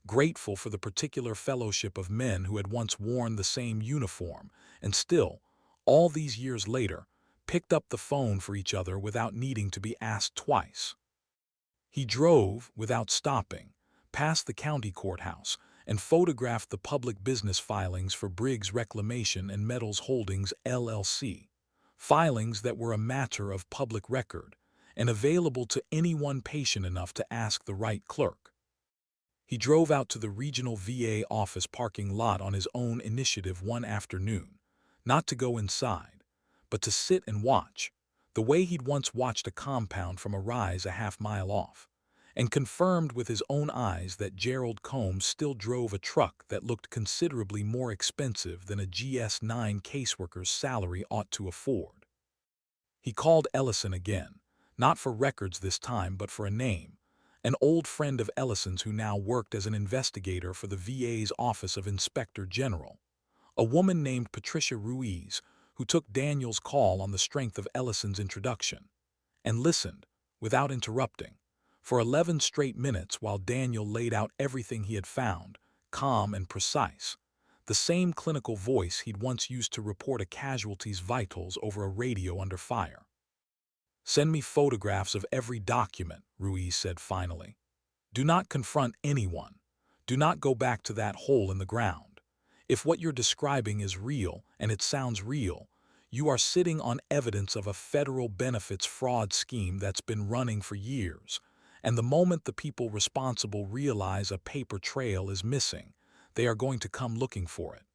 grateful for the particular fellowship of men who had once worn the same uniform and still, all these years later, picked up the phone for each other without needing to be asked twice. He drove, without stopping, past the county courthouse and photographed the public business filings for Briggs Reclamation and Metals Holdings, LLC, filings that were a matter of public record and available to anyone patient enough to ask the right clerk. He drove out to the regional VA office parking lot on his own initiative one afternoon, not to go inside, but to sit and watch, the way he'd once watched a compound from a rise a half-mile off, and confirmed with his own eyes that Gerald Combs still drove a truck that looked considerably more expensive than a GS-9 caseworker's salary ought to afford. He called Ellison again, not for records this time but for a name, an old friend of Ellison's who now worked as an investigator for the VA's Office of Inspector General, a woman named Patricia Ruiz, who took Daniel's call on the strength of Ellison's introduction, and listened, without interrupting, for 11 straight minutes while Daniel laid out everything he had found, calm and precise, the same clinical voice he'd once used to report a casualty's vitals over a radio under fire. "Send me photographs of every document," Ruiz said finally. "Do not confront anyone. Do not go back to that hole in the ground. If what you're describing is real, and it sounds real, you are sitting on evidence of a federal benefits fraud scheme that's been running for years, and the moment the people responsible realize a paper trail is missing, they are going to come looking for it."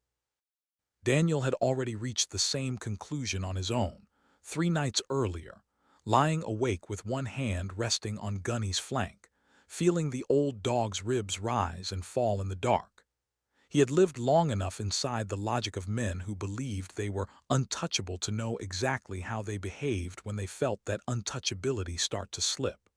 Daniel had already reached the same conclusion on his own, 3 nights earlier, lying awake with one hand resting on Gunny's flank, feeling the old dog's ribs rise and fall in the dark. He had lived long enough inside the logic of men who believed they were untouchable to know exactly how they behaved when they felt that untouchability start to slip.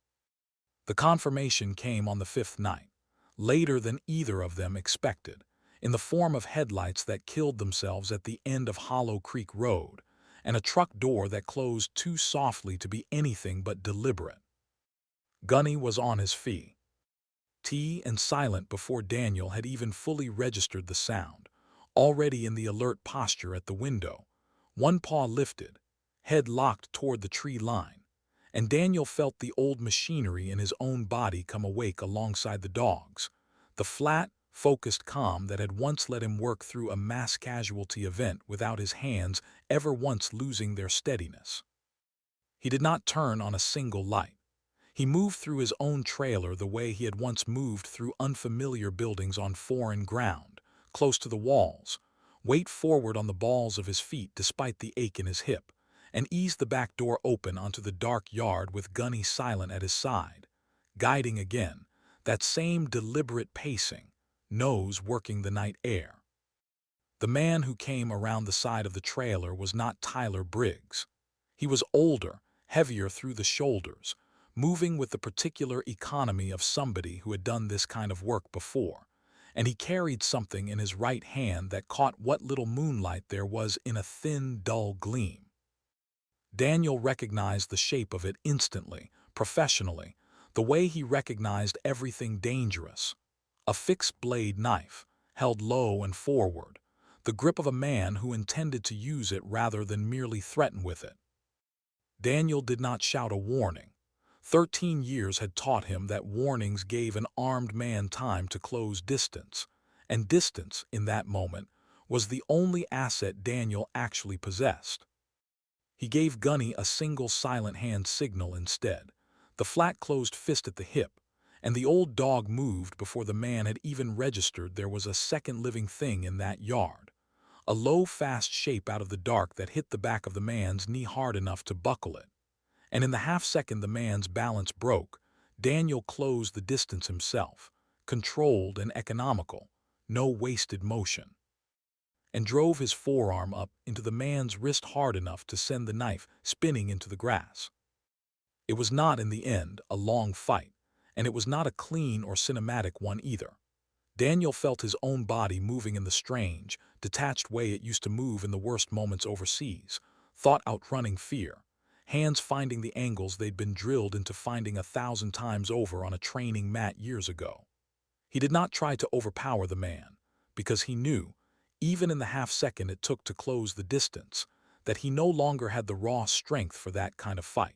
The confirmation came on the 5th night, later than either of them expected, in the form of headlights that killed themselves at the end of Hollow Creek Road, and a truck door that closed too softly to be anything but deliberate. Gunny was on his feet, and silent before Daniel had even fully registered the sound, already in the alert posture at the window, one paw lifted, head locked toward the tree line, and Daniel felt the old machinery in his own body come awake alongside the dog's, the flat, focused calm that had once let him work through a mass casualty event without his hands ever once losing their steadiness. He did not turn on a single light. He moved through his own trailer the way he had once moved through unfamiliar buildings on foreign ground, close to the walls, weight forward on the balls of his feet despite the ache in his hip, and eased the back door open onto the dark yard with Gunny silent at his side, guiding again, that same deliberate pacing, nose working the night air. The man who came around the side of the trailer was not Tyler Briggs. He was older, heavier through the shoulders, moving with the particular economy of somebody who had done this kind of work before, and he carried something in his right hand that caught what little moonlight there was in a thin, dull gleam. Daniel recognized the shape of it instantly, professionally, the way he recognized everything dangerous. A fixed-blade knife, held low and forward, the grip of a man who intended to use it rather than merely threaten with it. Daniel did not shout a warning. 13 years had taught him that warnings gave an armed man time to close distance, and distance, in that moment, was the only asset Daniel actually possessed. He gave Gunny a single silent hand signal instead, the flat closed fist at the hip, and the old dog moved before the man had even registered there was a second living thing in that yard. A low, fast shape out of the dark that hit the back of the man's knee hard enough to buckle it. And in the half-second the man's balance broke, Daniel closed the distance himself, controlled and economical, no wasted motion, and drove his forearm up into the man's wrist hard enough to send the knife spinning into the grass. It was not, in the end, a long fight, and it was not a clean or cinematic one either. Daniel felt his own body moving in the strange, detached way it used to move in the worst moments overseas, thought outrunning fear, hands finding the angles they'd been drilled into finding 1,000 times over on a training mat years ago. He did not try to overpower the man, because he knew, even in the half-second it took to close the distance, that he no longer had the raw strength for that kind of fight.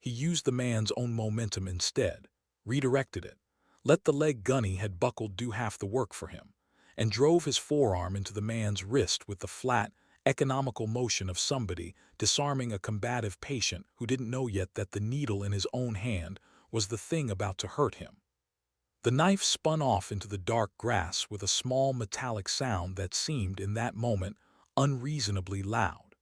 He used the man's own momentum instead, redirected it, let the leg Gunny had buckled do half the work for him, and drove his forearm into the man's wrist with the flat, economical motion of somebody disarming a combative patient who didn't know yet that the needle in his own hand was the thing about to hurt him. The knife spun off into the dark grass with a small metallic sound that seemed, in that moment, unreasonably loud.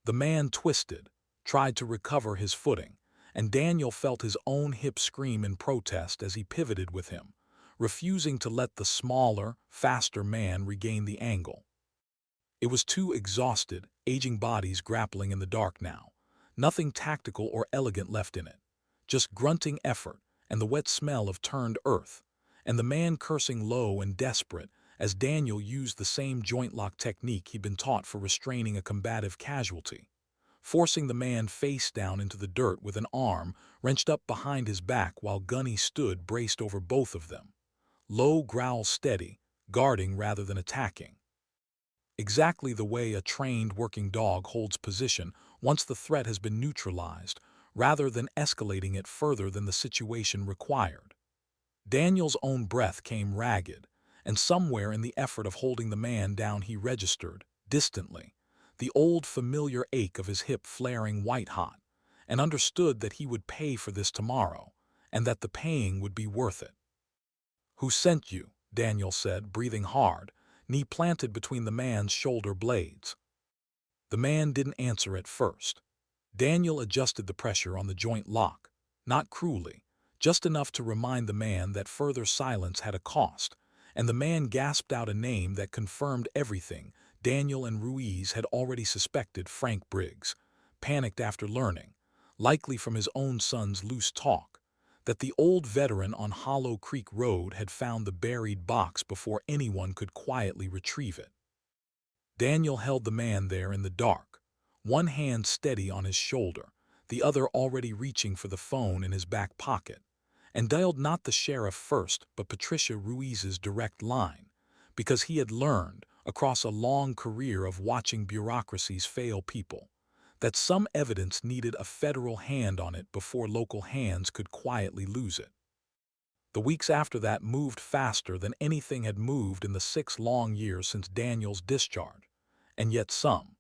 The man twisted, tried to recover his footing, and Daniel felt his own hip scream in protest as he pivoted with him, refusing to let the smaller, faster man regain the angle. It was two exhausted, aging bodies grappling in the dark now, nothing tactical or elegant left in it, just grunting effort and the wet smell of turned earth, and the man cursing low and desperate as Daniel used the same joint lock technique he'd been taught for restraining a combative casualty, forcing the man face down into the dirt with an arm wrenched up behind his back while Gunny stood braced over both of them, low growl steady, guarding rather than attacking. Exactly the way a trained working dog holds position once the threat has been neutralized, rather than escalating it further than the situation required. Daniel's own breath came ragged, and somewhere in the effort of holding the man down he registered, distantly, the old familiar ache of his hip flaring white-hot, and understood that he would pay for this tomorrow, and that the paying would be worth it. "Who sent you?" Daniel said, breathing hard, knee planted between the man's shoulder blades. The man didn't answer at first. Daniel adjusted the pressure on the joint lock, not cruelly, just enough to remind the man that further silence had a cost, and the man gasped out a name that confirmed everything Daniel and Ruiz had already suspected: Frank Briggs, panicked after learning, likely from his own son's loose talk, that the old veteran on Hollow Creek Road had found the buried box before anyone could quietly retrieve it. Daniel held the man there in the dark, one hand steady on his shoulder, the other already reaching for the phone in his back pocket, and dialed not the sheriff first but Patricia Ruiz's direct line, because he had learned, across a long career of watching bureaucracies fail people, that some evidence needed a federal hand on it before local hands could quietly lose it. The weeks after that moved faster than anything had moved in the 6 long years since Daniel's discharge, and yet some.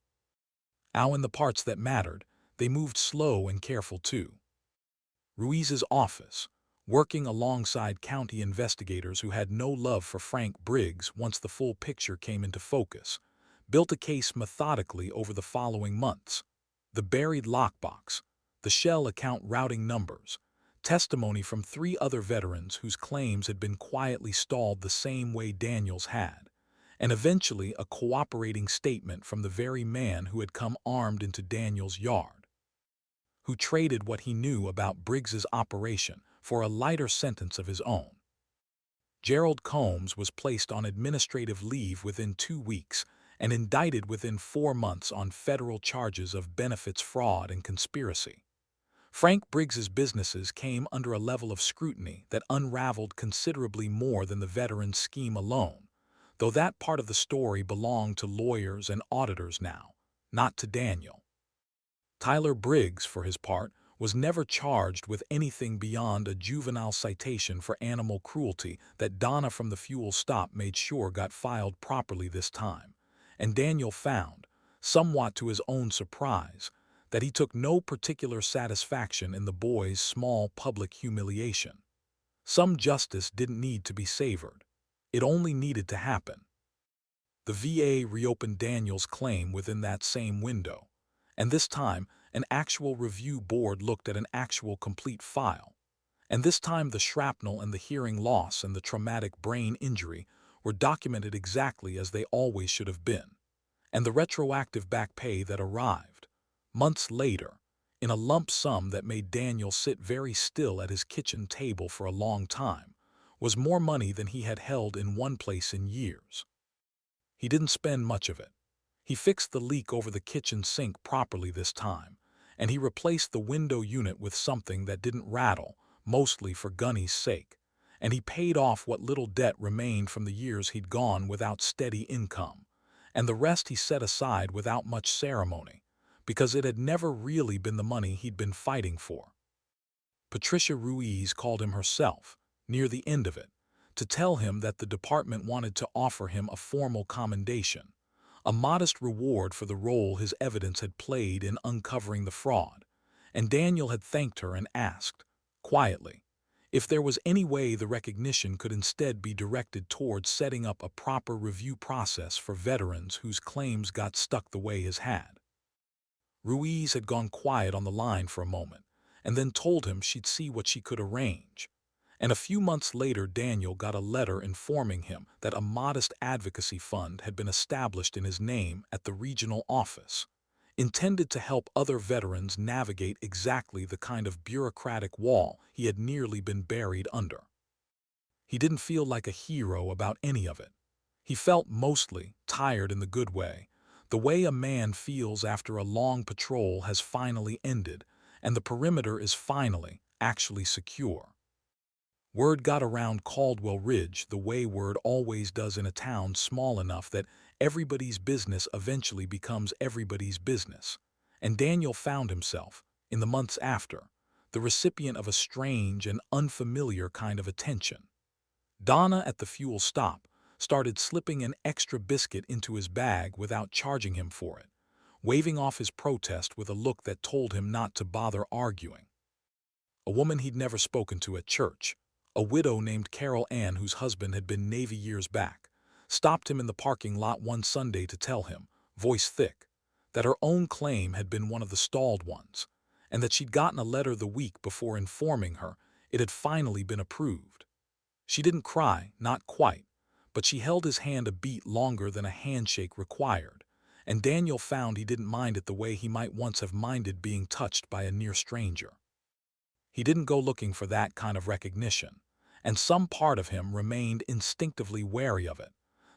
In the parts that mattered, they moved slow and careful too. Ruiz's office, working alongside county investigators who had no love for Frank Briggs once the full picture came into focus, built a case methodically over the following months. The buried lockbox, the shell account routing numbers, testimony from 3 other veterans whose claims had been quietly stalled the same way Daniel's had, and eventually a cooperating statement from the very man who had come armed into Daniel's yard, who traded what he knew about Briggs's operation for a lighter sentence of his own. Gerald Combs was placed on administrative leave within 2 weeks and indicted within 4 months on federal charges of benefits fraud and conspiracy. Frank Briggs's businesses came under a level of scrutiny that unraveled considerably more than the veteran's scheme alone, though that part of the story belonged to lawyers and auditors now, not to Daniel. Tyler Briggs, for his part, was never charged with anything beyond a juvenile citation for animal cruelty that Donna from the fuel stop made sure got filed properly this time, and Daniel found, somewhat to his own surprise, that he took no particular satisfaction in the boy's small public humiliation. Some justice didn't need to be savored. It only needed to happen. The VA reopened Daniel's claim within that same window, and this time an actual review board looked at an actual complete file. And this time the shrapnel and the hearing loss and the traumatic brain injury were documented exactly as they always should have been. And the retroactive back pay that arrived, months later, in a lump sum that made Daniel sit very still at his kitchen table for a long time, was more money than he had held in one place in years. He didn't spend much of it. He fixed the leak over the kitchen sink properly this time, and he replaced the window unit with something that didn't rattle, mostly for Gunny's sake, and he paid off what little debt remained from the years he'd gone without steady income, and the rest he set aside without much ceremony, because it had never really been the money he'd been fighting for. Patricia Ruiz called him herself, near the end of it, to tell him that the department wanted to offer him a formal commendation, a modest reward for the role his evidence had played in uncovering the fraud, and Daniel had thanked her and asked, quietly, if there was any way the recognition could instead be directed towards setting up a proper review process for veterans whose claims got stuck the way his had. Ruiz had gone quiet on the line for a moment, and then told him she'd see what she could arrange. And a few months later Daniel got a letter informing him that a modest advocacy fund had been established in his name at the regional office, intended to help other veterans navigate exactly the kind of bureaucratic wall he had nearly been buried under. He didn't feel like a hero about any of it. He felt mostly tired in the good the way a man feels after a long patrol has finally ended and the perimeter is finally, actually secure. Word got around Caldwell Ridge the way word always does in a town small enough that everybody's business eventually becomes everybody's business, and Daniel found himself, in the months after, the recipient of a strange and unfamiliar kind of attention. Donna at the fuel stop started slipping an extra biscuit into his bag without charging him for it, waving off his protest with a look that told him not to bother arguing. A woman he'd never spoken to at church, a widow named Carol Ann whose husband had been Navy years back, stopped him in the parking lot one Sunday to tell him, voice thick, that her own claim had been one of the stalled ones, and that she'd gotten a letter the week before informing her it had finally been approved. She didn't cry, not quite, but she held his hand a beat longer than a handshake required, and Daniel found he didn't mind it the way he might once have minded being touched by a near stranger. He didn't go looking for that kind of recognition, and some part of him remained instinctively wary of it,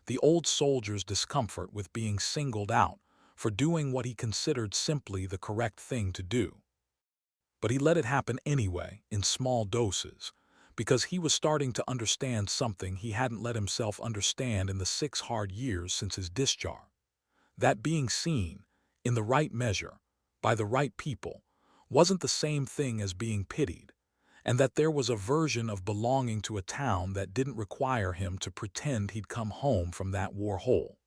the old soldier's discomfort with being singled out for doing what he considered simply the correct thing to do. But he let it happen anyway, in small doses, because he was starting to understand something he hadn't let himself understand in the 6 hard years since his discharge. That being seen, in the right measure, by the right people, wasn't the same thing as being pitied, and that there was a version of belonging to a town that didn't require him to pretend he'd come home from that war hole.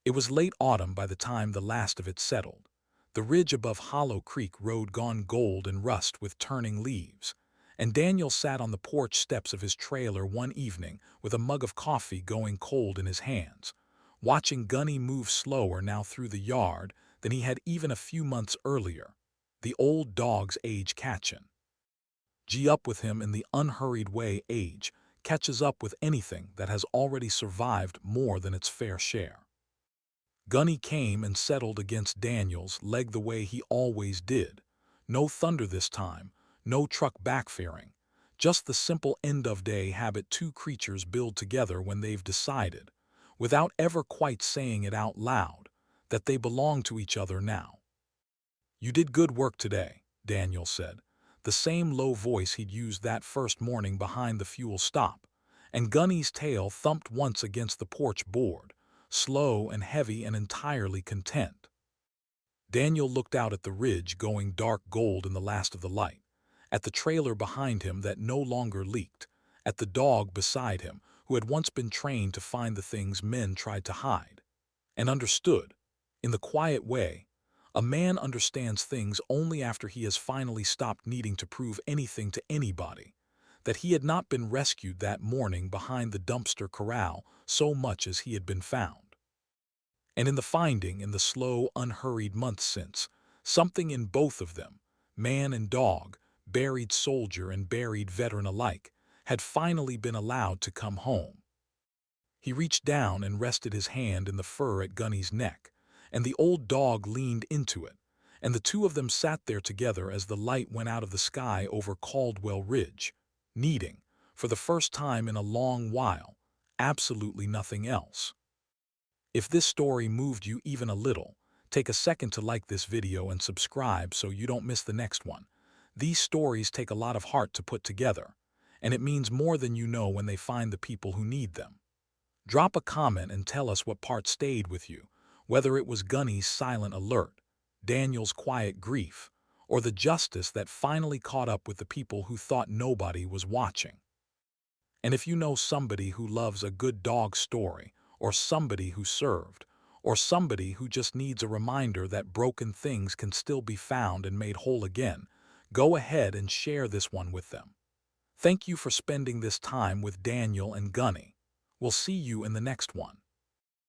It was late autumn by the time the last of it settled. The ridge above Hollow Creek road gone gold and rust with turning leaves, and Daniel sat on the porch steps of his trailer one evening with a mug of coffee going cold in his hands, watching Gunny move slower now through the yard than he had even a few months earlier, the old dog's age catchin'. Gee up with him in the unhurried way age catches up with anything that has already survived more than its fair share. Gunny came and settled against Daniel's leg the way he always did. No thunder this time, no truck backfiring, just the simple end-of-day habit two creatures build together when they've decided, without ever quite saying it out loud, that they belong to each other now. "You did good work today," Daniel said, the same low voice he'd used that first morning behind the fuel stop, and Gunny's tail thumped once against the porch board, slow and heavy and entirely content. Daniel looked out at the ridge going dark gold in the last of the light, at the trailer behind him that no longer leaked, at the dog beside him who had once been trained to find the things men tried to hide, and understood, in the quiet way, a man understands things only after he has finally stopped needing to prove anything to anybody, that he had not been rescued that morning behind the dumpster corral so much as he had been found. And in the finding, in the slow, unhurried months since, something in both of them, man and dog, buried soldier and buried veteran alike, had finally been allowed to come home. He reached down and rested his hand in the fur at Gunny's neck, and the old dog leaned into it, and the two of them sat there together as the light went out of the sky over Caldwell Ridge, needing, for the first time in a long while, absolutely nothing else. If this story moved you even a little, take a second to like this video and subscribe so you don't miss the next one. These stories take a lot of heart to put together, and it means more than you know when they find the people who need them. Drop a comment and tell us what part stayed with you, whether it was Gunny's silent alert, Daniel's quiet grief, or the justice that finally caught up with the people who thought nobody was watching. And if you know somebody who loves a good dog story, or somebody who served, or somebody who just needs a reminder that broken things can still be found and made whole again, go ahead and share this one with them. Thank you for spending this time with Daniel and Gunny. We'll see you in the next one.